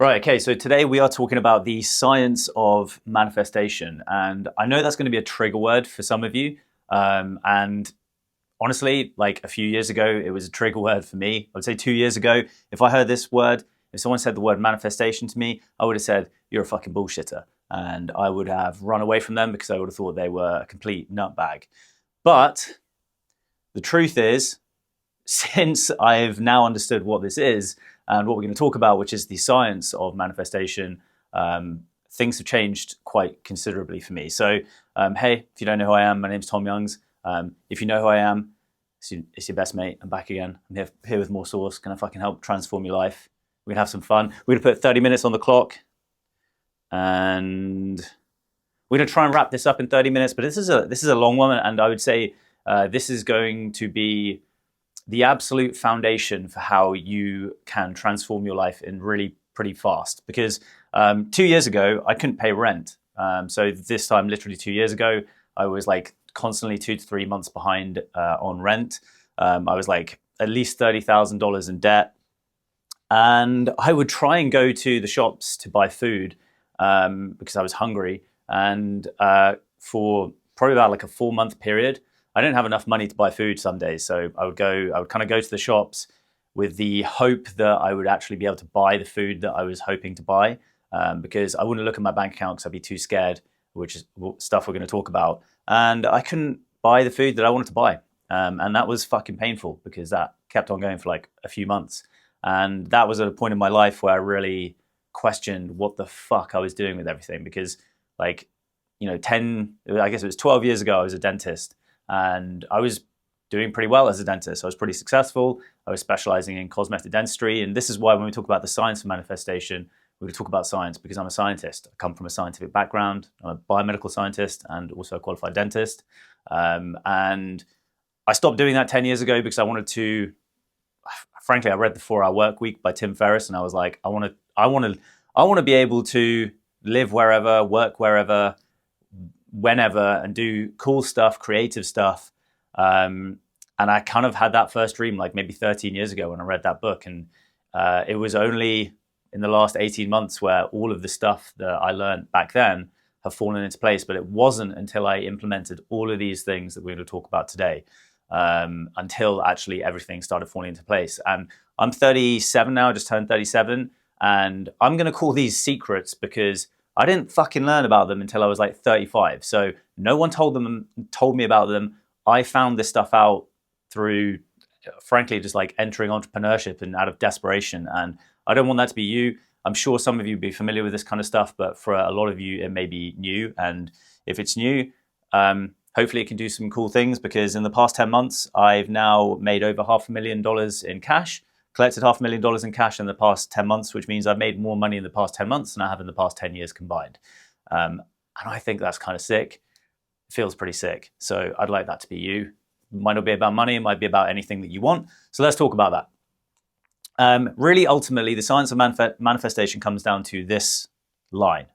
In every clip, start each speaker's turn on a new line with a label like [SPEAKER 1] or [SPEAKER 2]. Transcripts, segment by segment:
[SPEAKER 1] Right, okay, so today we are talking about the science of manifestation. And I know that's going to be a trigger word for some of you. And honestly, like a few years ago, it was a trigger word for me. I would say 2 years ago, if I heard this word, if someone said the word manifestation to me, I would have said, you're a fucking bullshitter. And I would have run away from them because I would have thought they were a complete nutbag. But the truth is, since I've now understood what this is and what we're going to talk about, which is the science of manifestation, things have changed quite considerably for me. So, hey, if you don't know who I am, my name's Tom Youngs. If you know who I am, it's your best mate. I'm back again. I'm here with more sauce. Can I fucking help transform your life? We're gonna have some fun. We're gonna put 30 minutes on the clock, and we're gonna try and wrap this up in 30 minutes. But this is a long one, and I would say this is going to be the absolute foundation for how you can transform your life in really pretty fast. Because 2 years ago, I couldn't pay rent. So this time, literally 2 years ago, I was like constantly 2 to 3 months behind on rent. I was like at least $30,000 in debt. And I would try and go to the shops to buy food because I was hungry. And for probably about like a 4-month period, I didn't have enough money to buy food some days. So I would kind of go to the shops with the hope that I would actually be able to buy the food that I was hoping to buy, because I wouldn't look at my bank account because I'd be too scared, which is stuff we're going to talk about. And I couldn't buy the food that I wanted to buy. And that was fucking painful because that kept on going for like a few months. And that was at a point in my life where I really questioned what the fuck I was doing with everything. Because like, I guess it was 12 years ago, I was a dentist. And I was doing pretty well as a dentist. I was pretty successful. I was specializing in cosmetic dentistry. And this is why when we talk about the science of manifestation, we're going to talk about science because I'm a scientist. I come from a scientific background. I'm a biomedical scientist and also a qualified dentist. And I stopped doing that 10 years ago because I wanted to, frankly, I read The 4-Hour Work Week by Tim Ferriss. And I was like, I want to be able to live wherever, work wherever, whenever, and do cool stuff, creative stuff. And I kind of had that first dream like maybe 13 years ago when I read that book. And it was only in the last 18 months where all of the stuff that I learned back then have fallen into place. But it wasn't until I implemented all of these things that we're going to talk about today, until actually everything started falling into place. And I'm 37 now, I just turned 37. And I'm going to call these secrets because I didn't fucking learn about them until I was like 35. So no one told me about them. I found this stuff out through, frankly, just like entering entrepreneurship and out of desperation. And I don't want that to be you. I'm sure some of you will be familiar with this kind of stuff, but for a lot of you, it may be new. And if it's new, hopefully it can do some cool things, because in the past 10 months, I've now made over $500,000 in cash. Collected $500,000 in cash in the past 10 months, which means I've made more money in the past 10 months than I have in the past 10 years combined. And I think that's kind of sick. It feels pretty sick. So I'd like that to be you. It might not be about money. It might be about anything that you want. So let's talk about that. Really, ultimately, the science of manifestation comes down to this line.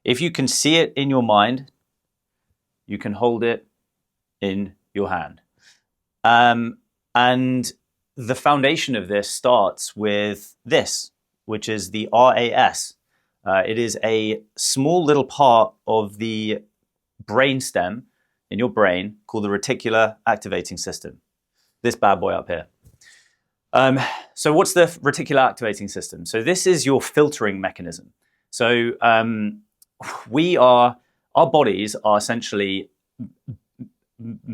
[SPEAKER 1] If you can see it in your mind, you can hold it in your hand. And the foundation of this starts with this, which is the R.A.S. It is a small little part of the brainstem in your brain called the reticular activating system. This bad boy up here. So what's the reticular activating system? So this is your filtering mechanism. So our bodies are essentially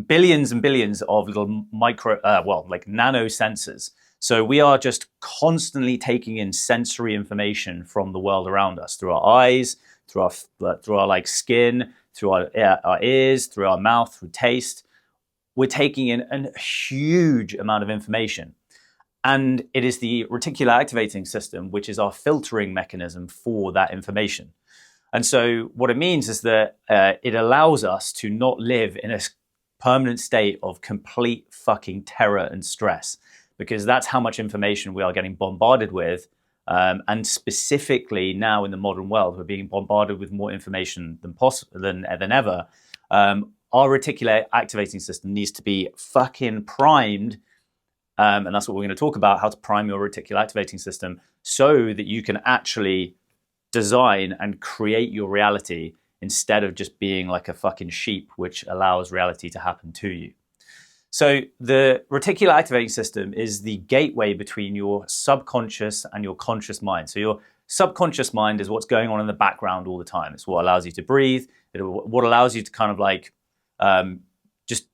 [SPEAKER 1] billions and billions of little nano sensors. So we are just constantly taking in sensory information from the world around us through our eyes, through our like skin, through our ears, through our mouth, through taste. We're taking in a huge amount of information. And it is the reticular activating system, which is our filtering mechanism for that information. And so what it means is that it allows us to not live in a permanent state of complete fucking terror and stress, because that's how much information we are getting bombarded with. And specifically now in the modern world, we're being bombarded with more information than ever. Our reticular activating system needs to be fucking primed And that's what we're going to talk about, how to prime your reticular activating system so that you can actually design and create your reality instead of just being like a fucking sheep, which allows reality to happen to you. So the reticular activating system is the gateway between your subconscious and your conscious mind. So your subconscious mind is what's going on in the background all the time. It's what allows you to breathe. What allows you to kind of like just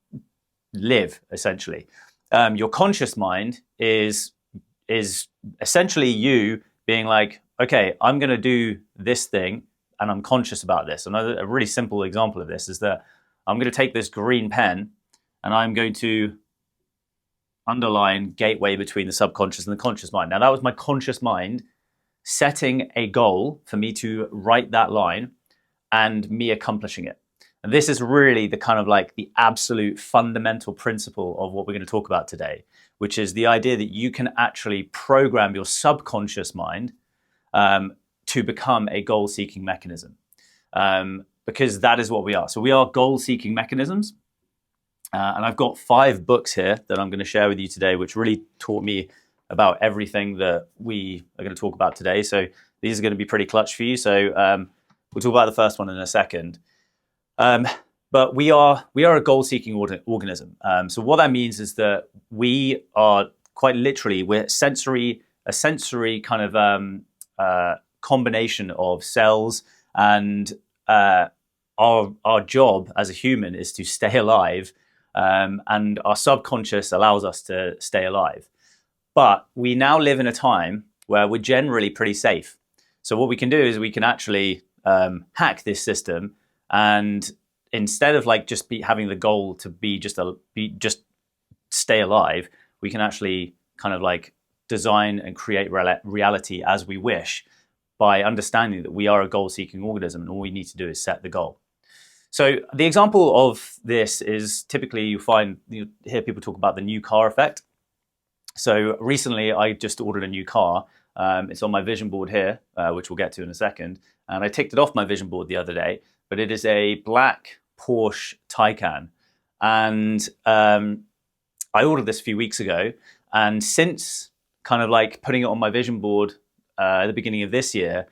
[SPEAKER 1] live, essentially. Your conscious mind is essentially you being like, okay, I'm going to do this thing and I'm conscious about this. And a really simple example of this is that I'm going to take this green pen and I'm going to underline gateway between the subconscious and the conscious mind. Now, that was my conscious mind setting a goal for me to write that line and me accomplishing it. And this is really the kind of like the absolute fundamental principle of what we're going to talk about today, which is the idea that you can actually program your subconscious mind to become a goal-seeking mechanism, because that is what we are. So we are goal-seeking mechanisms. And I've got 5 books here that I'm going to share with you today, which really taught me about everything that we are going to talk about today. So these are going to be pretty clutch for you. So we'll talk about the first one in a second. But we are a goal-seeking organism. So what that means is that we are quite literally, we're a sensory kind of combination of cells, and our job as a human is to stay alive. And our subconscious allows us to stay alive. But we now live in a time where we're generally pretty safe. So what we can do is we can actually hack this system, and instead of like just having the goal to be just stay alive, we can actually kind of like design and create reality as we wish by understanding that we are a goal-seeking organism, and all we need to do is set the goal. So the example of this is typically you hear people talk about the new car effect. So recently I just ordered a new car. It's on my vision board here, which we'll get to in a second. And I ticked it off my vision board the other day, but it is a black Porsche Taycan. And I ordered this a few weeks ago. And since kind of like putting it on my vision board at the beginning of this year,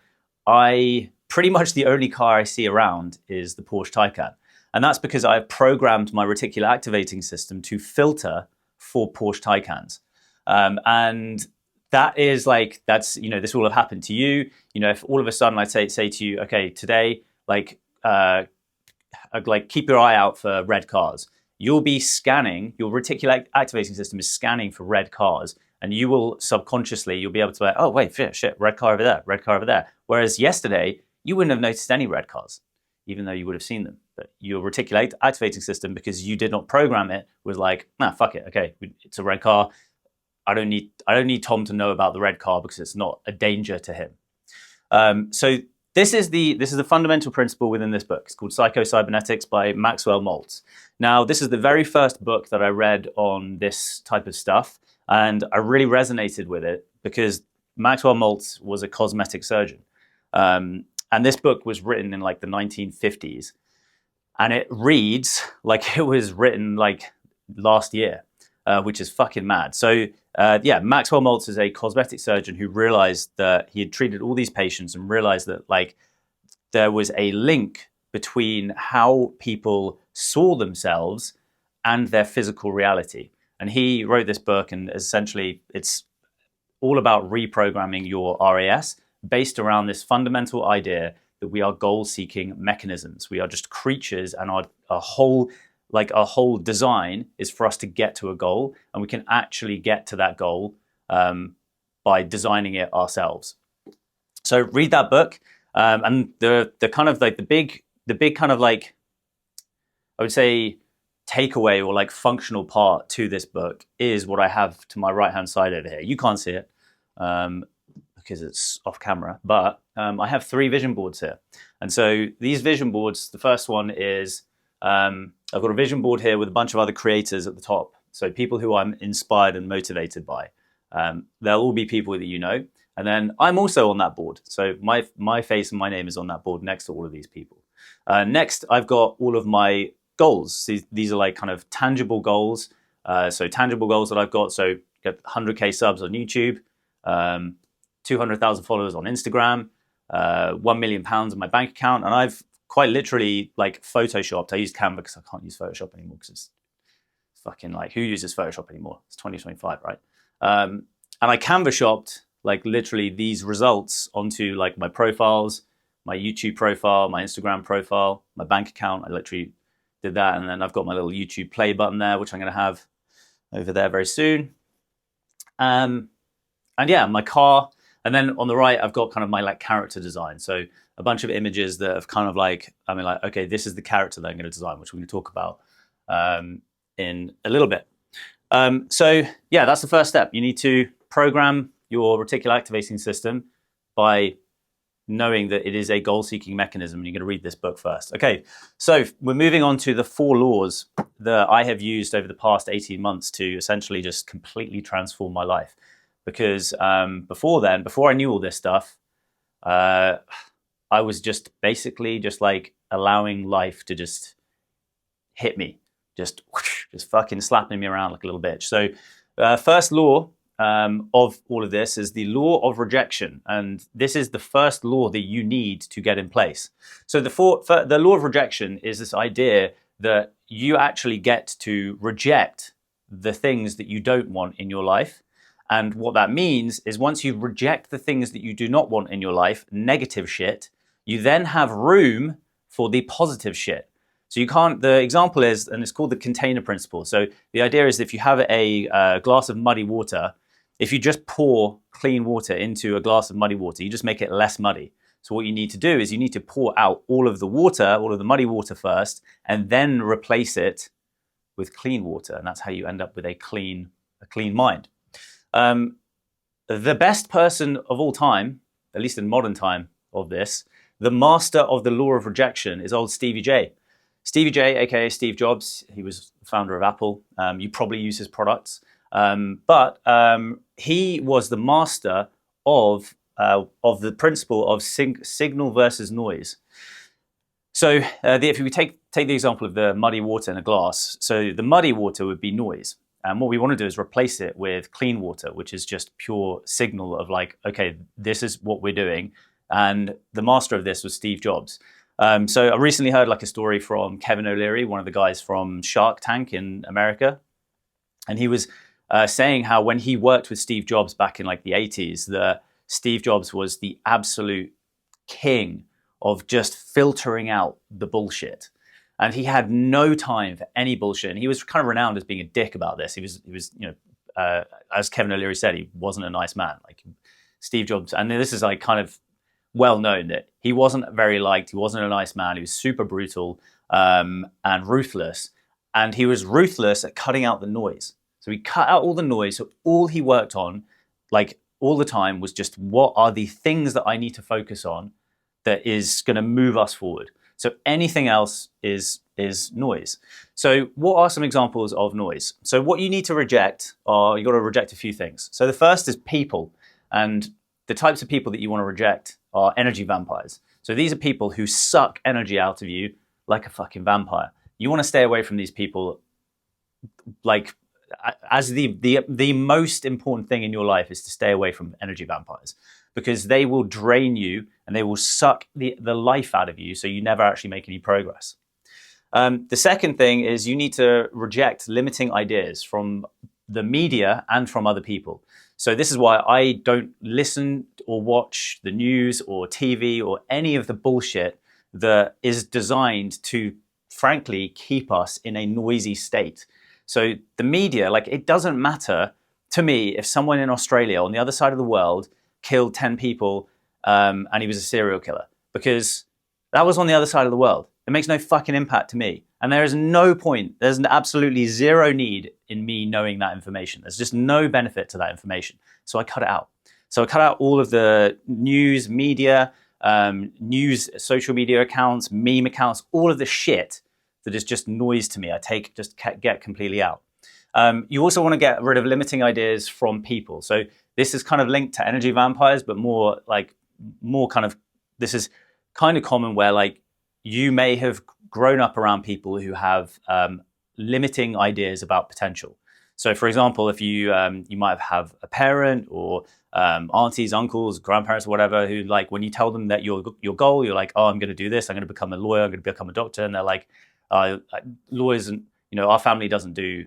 [SPEAKER 1] pretty much the only car I see around is the Porsche Taycan. And that's because I've programmed my reticular activating system to filter for Porsche Taycans. And that is like, this will have happened to you. If all of a sudden I'd say to you, okay, today, like keep your eye out for red cars. You'll be scanning, your reticular activating system is scanning for red cars. And you will subconsciously, you'll be able to like, oh, wait, shit, red car over there, red car over there. Whereas yesterday, you wouldn't have noticed any red cars, even though you would have seen them. But your reticular activating system, because you did not program it, was like, nah, fuck it. Okay, it's a red car. I don't need Tom to know about the red car because it's not a danger to him. So this is the fundamental principle within this book. It's called Psycho-Cybernetics by Maxwell Maltz. Now, this is the very first book that I read on this type of stuff, and I really resonated with it because Maxwell Maltz was a cosmetic surgeon. And this book was written in like the 1950s, and it reads like it was written like last year, which is fucking mad. So Maxwell Maltz is a cosmetic surgeon who realized that he had treated all these patients and realized that like there was a link between how people saw themselves and their physical reality. And he wrote this book, and essentially it's all about reprogramming your R.A.S. based around this fundamental idea that we are goal-seeking mechanisms. We are just creatures, and our whole design is for us to get to a goal, and we can actually get to that goal by designing it ourselves. So read that book, and the kind of like the big kind of like, I would say, takeaway or like functional part to this book is what I have to my right hand side over here. You can't see it because it's off camera, but I have 3 vision boards here. And so these vision boards, the first one is I've got a vision board here with a bunch of other creators at the top. So people who I'm inspired and motivated by. They'll all be people that you know. And then I'm also on that board. So my face and my name is on that board next to all of these people. Next, I've got all of my goals. These are like kind of tangible goals. So tangible goals that I've got. So, got 100K subs on YouTube, 200,000 followers on Instagram, £1 million in my bank account. And I've quite literally like photoshopped. I used Canva because I can't use Photoshop anymore because it's fucking like, who uses Photoshop anymore? It's 2025, right? And I Canva shopped like literally these results onto like my profiles, my YouTube profile, my Instagram profile, my bank account. I literally did that. And then I've got my little YouTube play button there, which I'm going to have over there very soon. And yeah, my car. And then on the right, I've got kind of my like character design. So a bunch of images that have kind of like, I mean, like, okay, this is the character that I'm going to design, which we're going to talk about in a little bit. So yeah, that's the first step. You need to program your reticular activating system by knowing that it is a goal-seeking mechanism. You're going to read this book first. Okay, so we're moving on to the 4 laws that I have used over the past 18 months to essentially just completely transform my life. Because before I knew all this stuff, I was just basically just like allowing life to just hit me, just fucking slapping me around like a little bitch. So first law of all of this is the law of rejection. And this is the first law that you need to get in place. So the law of rejection is this idea that you actually get to reject the things that you don't want in your life. And what that means is once you reject the things that you do not want in your life, negative shit, you then have room for the positive shit. So you can't, the example is, and it's called the container principle. So the idea is if you have a glass of muddy water, if you just pour clean water into a glass of muddy water, you just make it less muddy. So what you need to do is you need to pour out all of the water, all of the muddy water first, and then replace it with clean water. And that's how you end up with a clean mind. The best person of all time, at least in modern time of this, the master of the law of rejection is old Stevie J. Stevie J, aka Steve Jobs, he was the founder of Apple. You probably use his products. But he was the master of the principle of signal versus noise. So if we take the example of the muddy water in a glass, so the muddy water would be noise. And what we want to do is replace it with clean water, which is just pure signal of like, okay, this is what we're doing. And the master of this was Steve Jobs. So I recently heard like a story from Kevin O'Leary, one of the guys from Shark Tank in America. And he was saying how when he worked with Steve Jobs back in like the 80s, that Steve Jobs was the absolute king of just filtering out the bullshit. And he had no time for any bullshit. And he was kind of renowned as being a dick about this. He was, you know, as Kevin O'Leary said, he wasn't a nice man. Like Steve Jobs, and this is like kind of well known that he wasn't very liked. He wasn't a nice man. He was super brutal and ruthless. And he was ruthless at cutting out the noise. So he cut out all the noise. So all he worked on, like all the time, was just what are the things that I need to focus on that is going to move us forward. So anything else is noise. So what are some examples of noise? So what you need to reject are, you got to reject a few things. So the first is people. And the types of people that you want to reject are energy vampires. So these are people who suck energy out of you like a fucking vampire. You want to stay away from these people like as the most important thing in your life is to stay away from energy vampires, because they will drain you and they will suck the life out of you, so you never actually make any progress. The second thing is you need to reject limiting ideas from the media and from other people. So this is why I don't listen or watch the news or TV or any of the bullshit that is designed to, frankly, keep us in a noisy state. So the media, like, it doesn't matter to me if someone in Australia on the other side of the world killed 10 people and he was a serial killer, because that was on the other side of the world. It makes no fucking impact to me. And there is no point, there's absolutely zero need in me knowing that information. There's just no benefit to that information. So I cut it out. So I cut out all of the news, media, news, social media accounts, meme accounts, all of the shit that is just noise to me. Get completely out. You also want to get rid of limiting ideas from people. So this is kind of linked to energy vampires, but this is kind of common where like you may have grown up around people who have limiting ideas about potential. So for example, if you you might have a parent or aunties, uncles, grandparents, whatever, who like when you tell them that your goal, you're like, oh, I'm going to do this, I'm going to become a lawyer, I'm going to become a doctor, and they're like, lawyers and our family doesn't do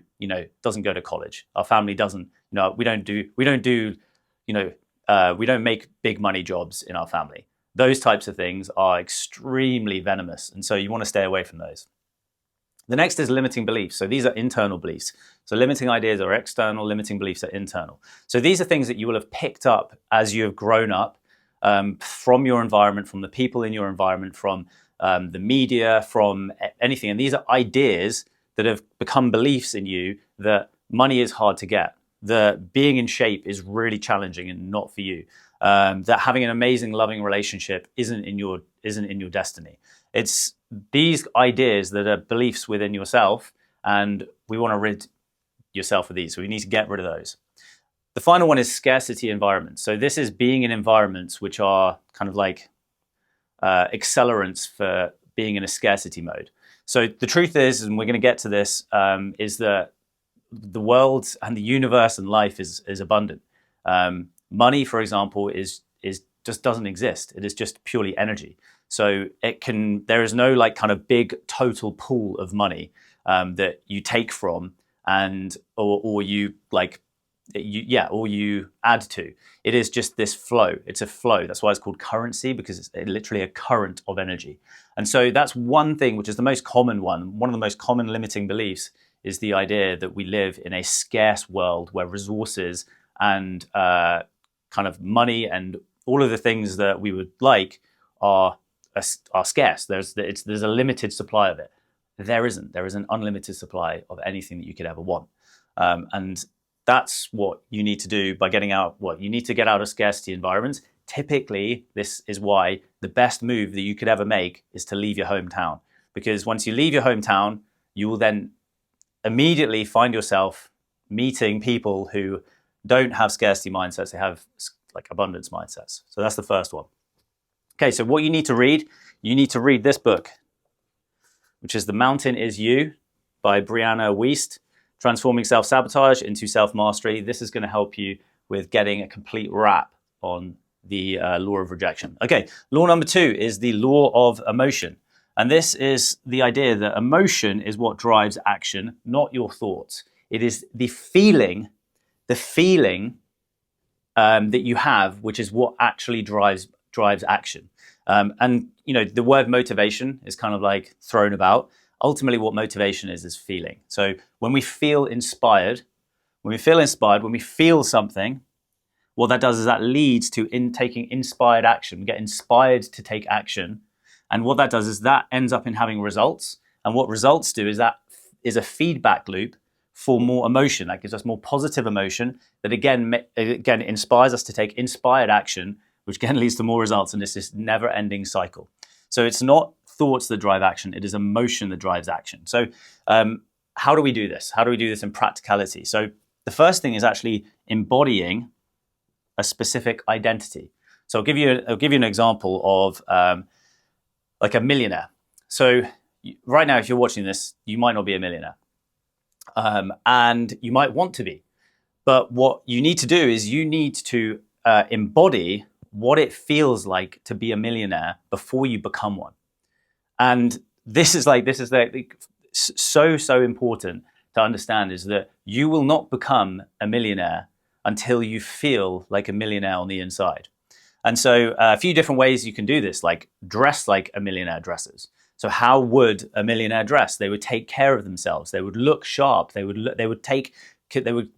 [SPEAKER 1] doesn't go to college. Our family doesn't we don't do we don't make big money jobs in our family. Those types of things are extremely venomous, and so you want to stay away from those. The next is limiting beliefs. So these are internal beliefs. So limiting ideas are external, limiting beliefs are internal. So these are things that you will have picked up as you have grown up from your environment, from the people in your environment, from the media, from anything. And these are ideas that have become beliefs in you that money is hard to get, that being in shape is really challenging and not for you, that having an amazing, loving relationship isn't in your destiny. It's these ideas that are beliefs within yourself, and we want to rid yourself of these. So we need to get rid of those. The final one is scarcity environments. So this is being in environments which are kind of like accelerants for being in a scarcity mode. So the truth is, and we're going to get to this, is that the world and the universe and life is abundant. Money, for example, is just doesn't exist. It is just purely energy. So there is no like kind of big total pool of money that you take from or you add to. It is just this flow. It's a flow. That's why it's called currency, because it's literally a current of energy. And so that's one thing, which is the most common one. One of the most common limiting beliefs is the idea that we live in a scarce world where resources and kind of money and all of the things that we would like are scarce. There's a limited supply of it. There isn't. There is an unlimited supply of anything that you could ever want. And that's what you need to do by getting out. You need to get out of scarcity environments. Typically, this is why the best move that you could ever make is to leave your hometown. Because once you leave your hometown, you will then immediately find yourself meeting people who don't have scarcity mindsets. They have like abundance mindsets. So that's the first one. Okay, so what you need to read this book, which is The Mountain Is You by Brianna Wiest, Transforming Self-Sabotage into Self-Mastery. This is going to help you with getting a complete wrap on the law of rejection. Okay, law number 2 is the law of emotion. And this is the idea that emotion is what drives action, not your thoughts. It is the feeling that you have, which is what actually drives action. And the word motivation is kind of like thrown about. Ultimately, what motivation is feeling. So when we feel inspired, when we feel something, what that does is that leads to taking inspired action. We get inspired to take action. And what that does is that ends up in having results. And what results do is that is a feedback loop for more emotion. That gives us more positive emotion that again inspires us to take inspired action, which again leads to more results. And it's this never-ending cycle. So it's not thoughts that drive action. It is emotion that drives action. So how do we do this? How do we do this in practicality? So the first thing is actually embodying a specific identity. So I'll give you an example of like a millionaire. So right now, if you're watching this, you might not be a millionaire. And you might want to be. But what you need to do is you need to embody what it feels like to be a millionaire before you become one. And this is so important to understand, is that you will not become a millionaire until you feel like a millionaire on the inside. And so a few different ways you can do this, like dress like a millionaire dresses. So how would a millionaire dress? They would take care of themselves. They would look sharp. They would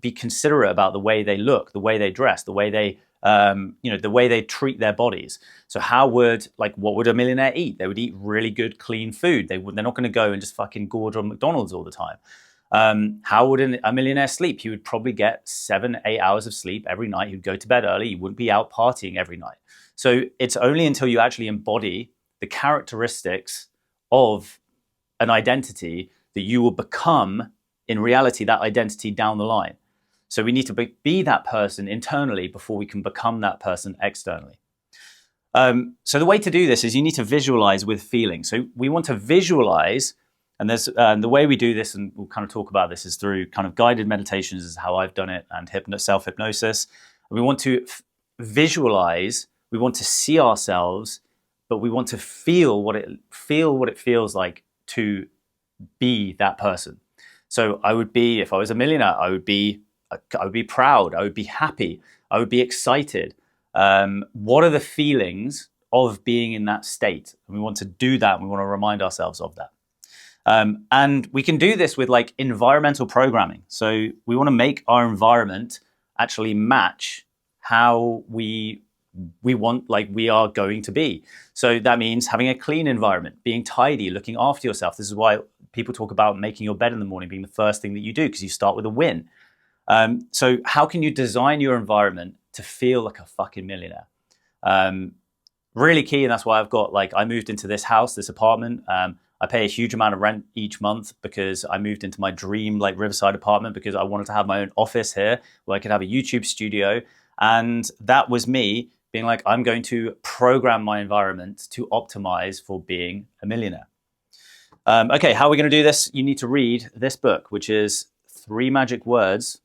[SPEAKER 1] be considerate about the way they look, the way they dress, the way they the way they treat their bodies. So what would a millionaire eat? They would eat really good, clean food. They're not going to go and just fucking gorge on McDonald's all the time. How would a millionaire sleep? He would probably get 7-8 hours of sleep every night. He'd go to bed early. He wouldn't be out partying every night. So it's only until you actually embody the characteristics of an identity that you will become, in reality, that identity down the line. So we need to be that person internally before we can become that person externally. So the way to do this is you need to visualize with feeling. So we want to visualize And there's the way we do this, and we'll kind of talk about this, is through kind of guided meditations, is how I've done it, and self-hypnosis. We want to visualize, we want to see ourselves, but we want to feel what it feels like to be that person. So I would be, if I was a millionaire, I would be proud, I would be happy, I would be excited. What are the feelings of being in that state? And we want to do that, and we want to remind ourselves of that. And we can do this with like environmental programming. So we want to make our environment actually match how we want, like we are going to be. So that means having a clean environment, being tidy, looking after yourself. This is why people talk about making your bed in the morning being the first thing that you do, because you start with a win. So how can you design your environment to feel like a fucking millionaire? Really key, and that's why I moved into this house, this apartment. I pay a huge amount of rent each month because I moved into my dream like Riverside apartment because I wanted to have my own office here where I could have a YouTube studio. And that was me being like, I'm going to program my environment to optimize for being a millionaire. Okay, how are we going to do this? You need to read this book, which is 3 Magic Words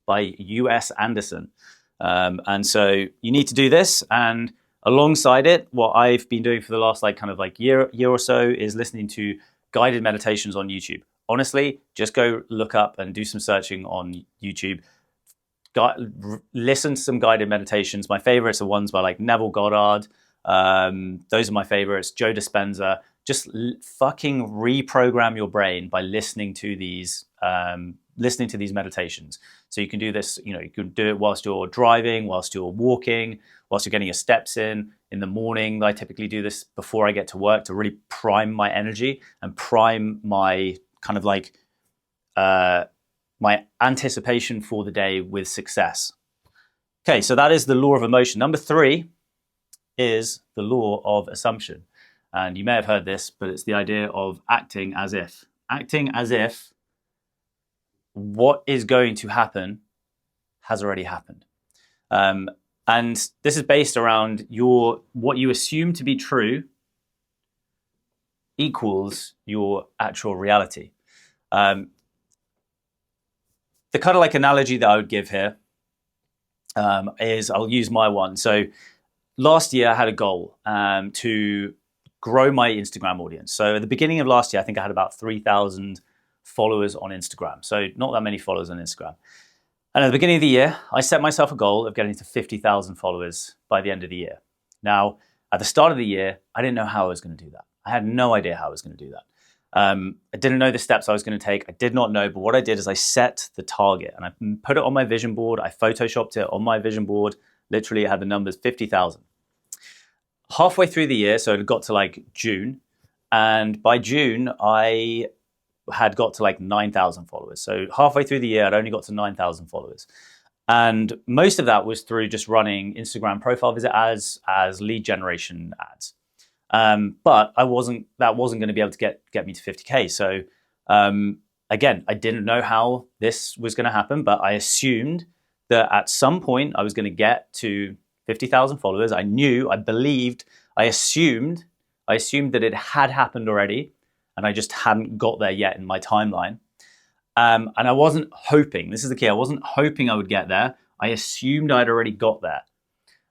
[SPEAKER 1] by U.S. Anderson. And so you need to do this, and alongside it, what I've been doing for the last year or so is listening to guided meditations on YouTube. Honestly, just go look up and do some searching on YouTube. Listen to some guided meditations. My favorites are ones by like Neville Goddard. Those are my favorites. Joe Dispenza. Just fucking reprogram your brain by listening to these meditations. So you can do this, you can do it whilst you're driving, whilst you're walking, whilst you're getting your steps in the morning. I typically do this before I get to work to really prime my energy and prime my kind of like my anticipation for the day with success. Okay, so that is the law of emotion. Number 3 is the law of assumption. And you may have heard this, but it's the idea of acting as if. Acting as if what is going to happen has already happened. And this is based around what you assume to be true equals your actual reality. The kind of like analogy that I would give here is, I'll use my one. So last year I had a goal to grow my Instagram audience. So at the beginning of last year, I think I had about 3,000 followers on Instagram. So not that many followers on Instagram. And at the beginning of the year, I set myself a goal of getting to 50,000 followers by the end of the year. Now, at the start of the year, I didn't know how I was going to do that. I had no idea how I was going to do that. I didn't know the steps I was going to take. I did not know, but what I did is I set the target and I put it on my vision board. I photoshopped it on my vision board. Literally, it had the numbers 50,000. Halfway through the year, so it got to like June, and by June, I had got to like 9,000 followers. So halfway through the year, I'd only got to 9,000 followers. And most of that was through just running Instagram profile visit ads as lead generation ads. But that wasn't going to be able to get me to 50K. So again, I didn't know how this was going to happen, but I assumed that at some point I was going to get to 50,000 followers. I assumed that it had happened already, and I just hadn't got there yet in my timeline. And I wasn't hoping, this is the key, I wasn't hoping I would get there. I assumed I'd already got there.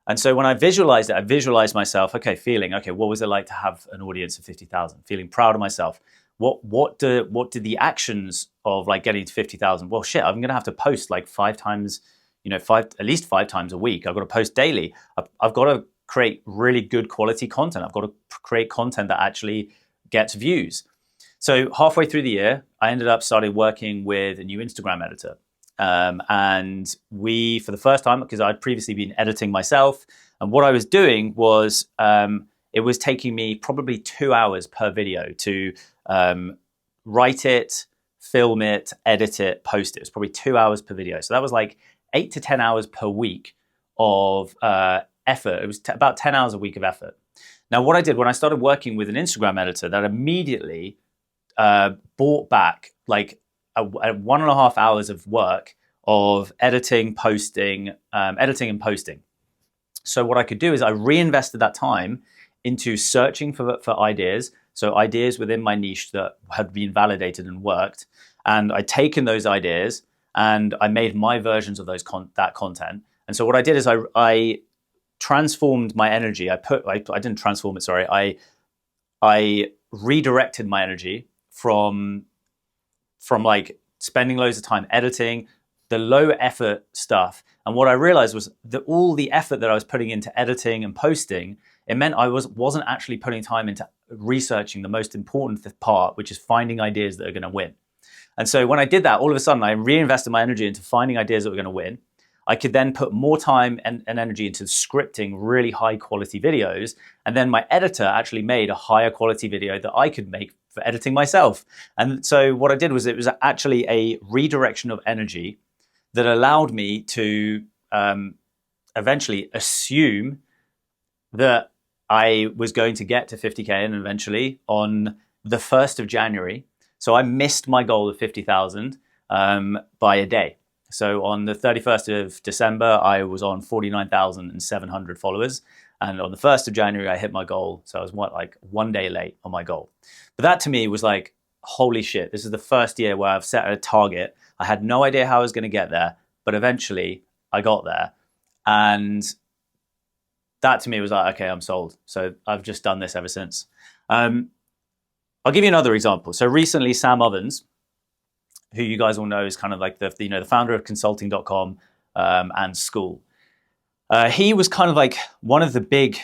[SPEAKER 1] And so when I visualized it, I visualized myself, what was it like to have an audience of 50,000? Feeling proud of myself. What did the actions of like getting to 50,000? Well, shit, I'm going to have to post like 5 times, at least 5 times a week. I've got to post daily. I've got to create really good quality content. I've got to create content that actually gets views. So halfway through the year, I ended up starting working with a new Instagram editor. And we, for the first time, because I'd previously been editing myself, and what I was doing was, it was taking me probably 2 hours per video to write it, film it, edit it, post it. It was probably 2 hours per video. So that was like 8 to 10 hours per week of effort. It was about 10 hours a week of effort. Now, what I did when I started working with an Instagram editor, that immediately brought back like 1.5 hours of work of editing and posting. So what I could do is I reinvested that time into searching for ideas, So ideas within my niche that had been validated and worked. And I'd taken those ideas and I made my versions of that content. And so what I did is I transformed my energy. I didn't transform it, sorry. I redirected my energy from like spending loads of time editing, the low effort stuff. And what I realized was that all the effort that I was putting into editing and posting, it meant I wasn't actually putting time into researching the most important part, which is finding ideas that are going to win. And so when I did that, all of a sudden I reinvested my energy into finding ideas that were going to win. I could then put more time and energy into scripting really high quality videos. And then my editor actually made a higher quality video that I could make for editing myself. And so what I did was it was actually a redirection of energy that allowed me to eventually assume that I was going to get to 50K and eventually on the 1st of January. So I missed my goal of 50,000 by a day. So on the 31st of December, I was on 49,700 followers. And on the 1st of January, I hit my goal. So I was like 1 day late on my goal. But that to me was like, holy shit, this is the first year where I've set a target. I had no idea how I was going to get there, but eventually I got there. And that to me was like, okay, I'm sold. So I've just done this ever since. I'll give you another example. So recently, Sam Ovens, who you guys all know is kind of like the founder of consulting.com and Skool. He was kind of like one of the big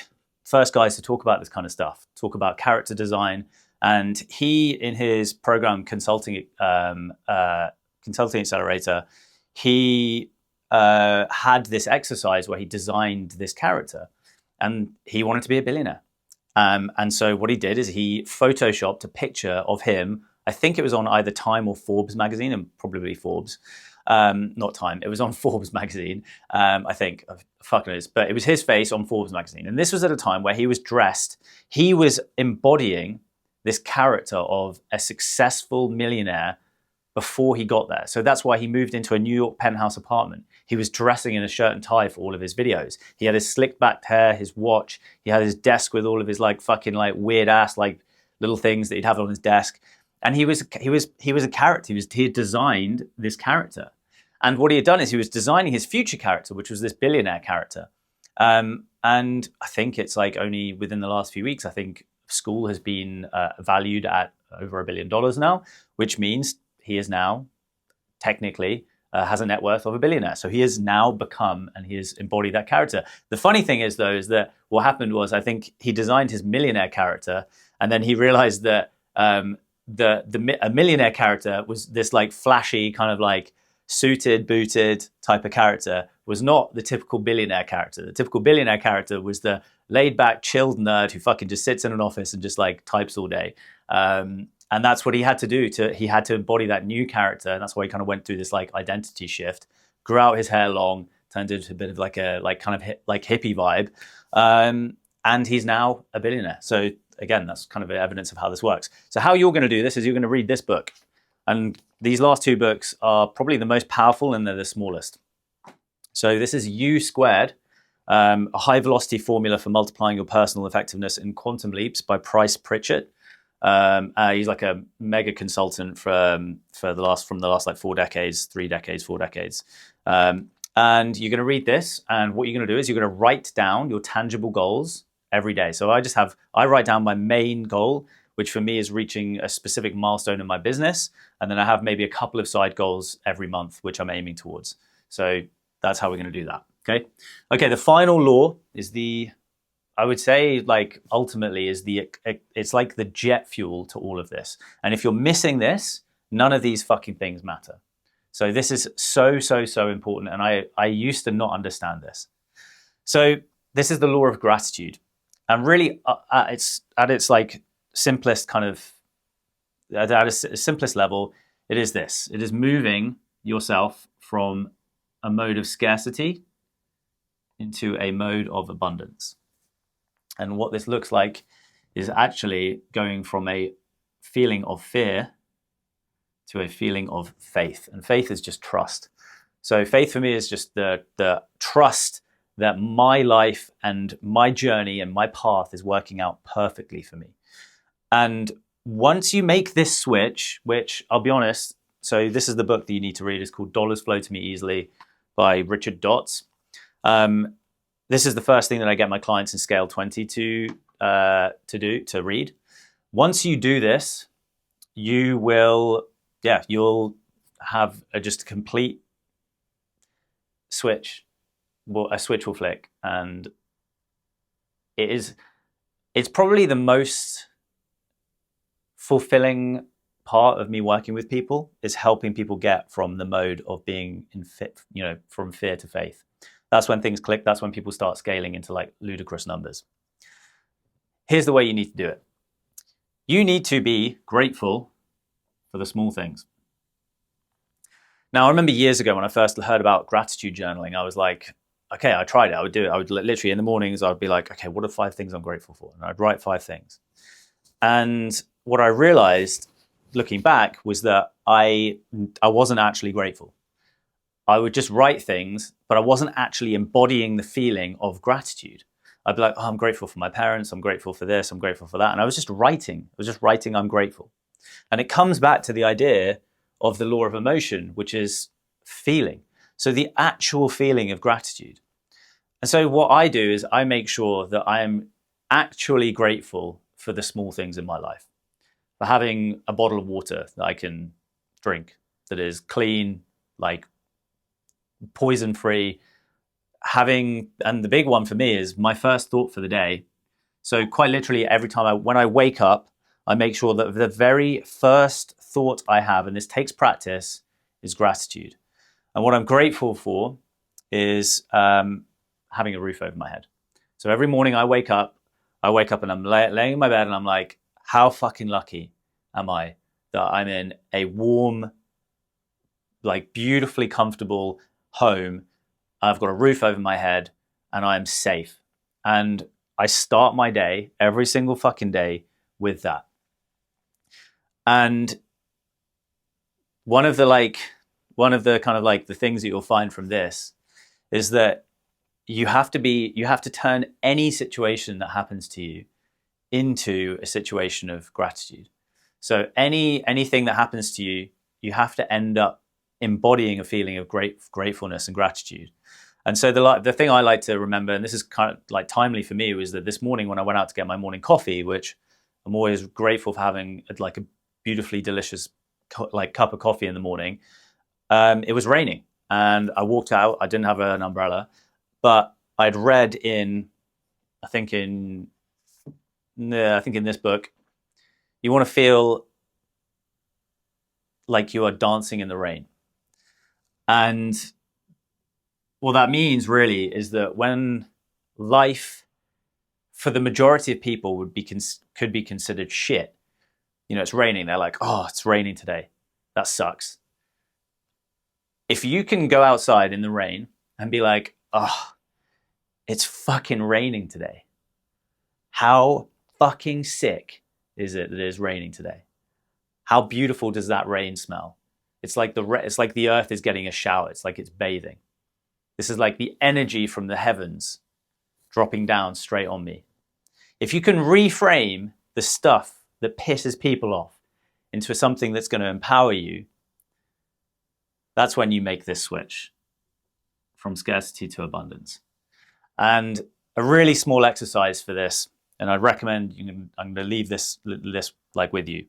[SPEAKER 1] first guys to talk about this kind of stuff, talk about character design. And he, in his program Consulting Accelerator, he had this exercise where he designed this character and he wanted to be a billionaire. And so what he did is he photoshopped a picture of him. I think it was on either Time or Forbes magazine, and probably Forbes. Not Time, it was on Forbes magazine, I think. Fuck knows. But it was his face on Forbes magazine. And this was at a time where he was dressed, he was embodying this character of a successful millionaire before he got there. So that's why he moved into a New York penthouse apartment. He was dressing in a shirt and tie for all of his videos. He had his slick back hair, his watch. He had his desk with all of his like fucking like weird ass like little things that he'd have on his desk. And he was a character. He had designed this character. And what he had done is he was designing his future character, which was this billionaire character. And I think it's like only within the last few weeks, I think Skool has been valued at over $1 billion now, which means he is now technically has a net worth of $1 billion. So he has now become and he has embodied that character. The funny thing is though, is that what happened was I think he designed his millionaire character and then he realized that a millionaire character was this like flashy kind of like suited, booted type of character, was not the typical billionaire character. The typical billionaire character was the laid back, chilled nerd who fucking just sits in an office and just like types all day. And that's what he had to do. He had to embody that new character. And that's why he kind of went through this like identity shift, grew out his hair long, turned into a bit of like a kind of hippie vibe. And he's now a billionaire. So again, that's kind of evidence of how this works. So how you're going to do this is you're going to read this book. And these last two books are probably the most powerful and they're the smallest. So this is U Squared, a high velocity formula for multiplying your personal effectiveness in quantum leaps by Price Pritchett. He's like a mega consultant from the last like 4 decades, 3 decades, 4 decades. And you're going to read this. And what you're going to do is you're going to write down your tangible goals every day. So I write down my main goal, which for me is reaching a specific milestone in my business. And then I have maybe a couple of side goals every month, which I'm aiming towards. So that's how we're going to do that. Okay. The final law is I would say like ultimately is it's like the jet fuel to all of this. And if you're missing this, none of these fucking things matter. So this is so, so, so important. And I used to not understand this. So this is the law of gratitude. And really at its like simplest kind of, at its simplest level, it is this. It is moving yourself from a mode of scarcity into a mode of abundance. And what this looks like is actually going from a feeling of fear to a feeling of faith. And faith is just trust. So faith for me is just the trust that my life and my journey and my path is working out perfectly for me. And once you make this switch, which I'll be honest, so this is the book that you need to read. It's called Dollars Flow to Me Easily by Richard Dotz. This is the first thing that I get my clients in Scale 20 to read. Once you do this, you will, you'll have just a complete switch. Well, a switch will flick, and it's probably the most fulfilling part of me working with people, is helping people get from the mode of being from fear to faith. That's when things click. That's when people start scaling into like ludicrous numbers. Here's the way you need to do it. You need to be grateful for the small things. Now, I remember years ago when I first heard about gratitude journaling, I was like, okay, I tried it. I would do it. I would literally in the mornings, I'd be like, okay, what are 5 things I'm grateful for? And I'd write 5 things. And what I realized looking back was that I wasn't actually grateful. I would just write things, but I wasn't actually embodying the feeling of gratitude. I'd be like, oh, I'm grateful for my parents. I'm grateful for this. I'm grateful for that. And I was just writing. I'm grateful. And it comes back to the idea of the law of emotion, which is feeling. So the actual feeling of gratitude. And so what I do is I make sure that I am actually grateful for the small things in my life. For having a bottle of water that I can drink, that is clean, like poison-free. And the big one for me is my first thought for the day. So quite literally every time when I wake up, I make sure that the very first thought I have, and this takes practice, is gratitude. And what I'm grateful for is having a roof over my head. So every morning I wake up and I'm laying in my bed and I'm like, how fucking lucky am I that I'm in a warm, like beautifully comfortable home. I've got a roof over my head and I'm safe. And I start my day, every single fucking day, with that. And one of the kind of like the things that you'll find from this is that you have to turn any situation that happens to you into a situation of gratitude. So anything that happens to you, you have to end up embodying a feeling of gratefulness and gratitude. And so the thing I like to remember, and this is kind of like timely for me, was that this morning when I went out to get my morning coffee, which I'm always grateful for having like a beautifully delicious cup of coffee in the morning, it was raining. And I walked out, I didn't have an umbrella, but I'd read I think in this book, you want to feel like you are dancing in the rain. And what that means really is that when life, for the majority of people, could be considered shit. It's raining. They're like, oh, it's raining today. That sucks. If you can go outside in the rain and be like, oh, it's fucking raining today. How fucking sick is it that it is raining today? How beautiful does that rain smell? It's like the earth is getting a shower. It's like it's bathing. This is like the energy from the heavens dropping down straight on me. If you can reframe the stuff that pisses people off into something that's going to empower you, that's when you make this switch from scarcity to abundance. And a really small exercise for this, and I'd recommend I'm going to leave this like with you.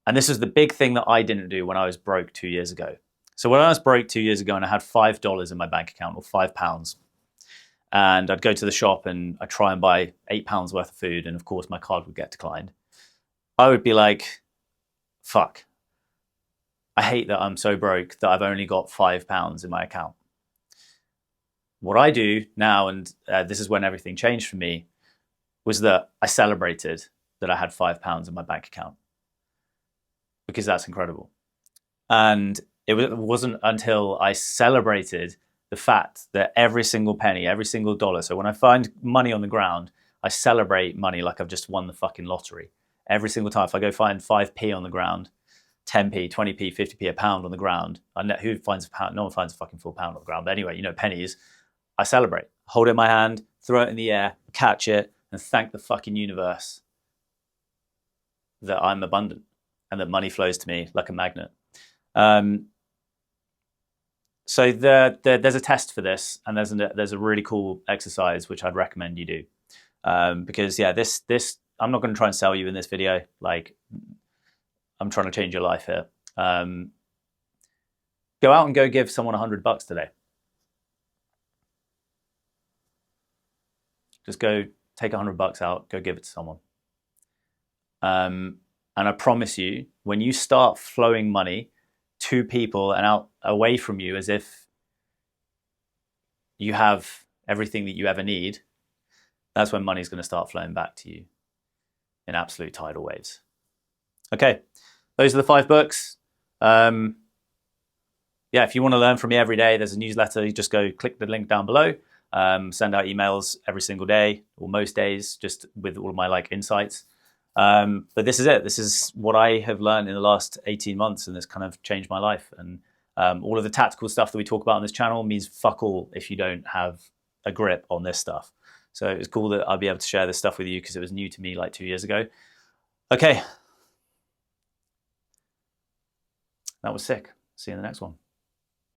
[SPEAKER 1] And this is the big thing that I didn't do when I was broke 2 years ago. So when I was broke 2 years ago and I had $5 in my bank account, or £5, and I'd go to the shop and I'd try and buy £8 worth of food, and of course my card would get declined, I would be like, fuck, I hate that I'm so broke that I've only got £5 in my account. What I do now, and this is when everything changed for me, was that I celebrated that I had £5 in my bank account, because that's incredible. And it wasn't until I celebrated the fact that every single penny, every single dollar, so when I find money on the ground, I celebrate money like I've just won the fucking lottery. Every single time, if I go find 5p on the ground, 10p, 20p, 50p, a pound on the ground, who finds a pound? No one finds a fucking full pound on the ground. But anyway, pennies, I celebrate. Hold it in my hand, throw it in the air, catch it, and thank the fucking universe that I'm abundant and that money flows to me like a magnet. So there's a test for this, and there's a really cool exercise which I'd recommend you do, because this I'm not going to try and sell you in this video. Like, I'm trying to change your life here. Go out and go give someone $100 today. Just go take $100 out, go give it to someone. And I promise you, when you start flowing money to people and out away from you as if you have everything that you ever need, that's when money's going to start flowing back to you in absolute tidal waves. Okay, those are the 5 books. Yeah, if you want to learn from me every day, there's a newsletter. You just go click the link down below. Send out emails every single day or most days, just with all of my like insights. But this is it. This is what I have learned in the last 18 months, and this kind of changed my life. And all of the tactical stuff that we talk about on this channel means fuck all if you don't have a grip on this stuff. So it was cool that I'd be able to share this stuff with you because it was new to me like 2 years ago. Okay. That was sick. See you in the next one.